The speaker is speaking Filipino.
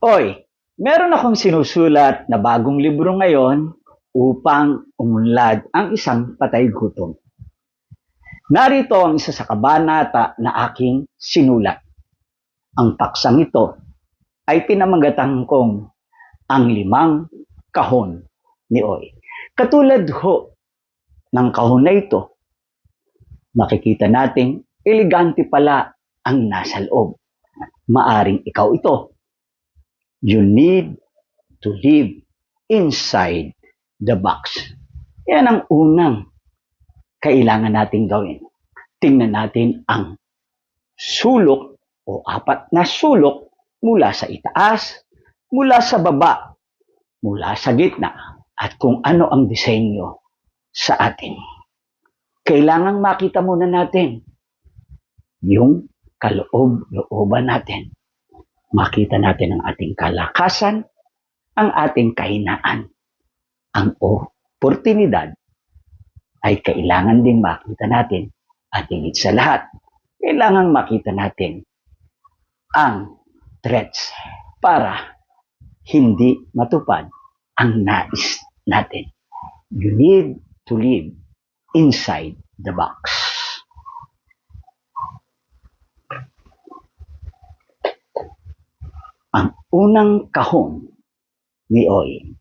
Oy, meron akong sinusulat na bagong libro ngayon upang umunlad ang isang patay gutom. Narito ang isa sa kabanata na aking sinulat. Ang paksang ito ay pinamagatan kong ang limang kahon ni Oy. Katulad ho ng kahon na ito, makikita nating elegante pala ang nasa loob. Maaring ikaw ito. You need to live inside the box. Yan ang unang kailangan nating gawin. Tingnan natin ang sulok o apat na sulok mula sa itaas, mula sa baba, mula sa gitna, at kung ano ang disenyo sa atin. Kailangang makita muna natin yung kaloob-looban natin. Makita natin ang ating kalakasan, ang ating kahinaan. Ang oportunidad ay kailangan din makita natin at higit sa lahat, kailangan makita natin ang threats para hindi matupad ang nais natin. You need to live inside the box. Ang unang kahon ni Oy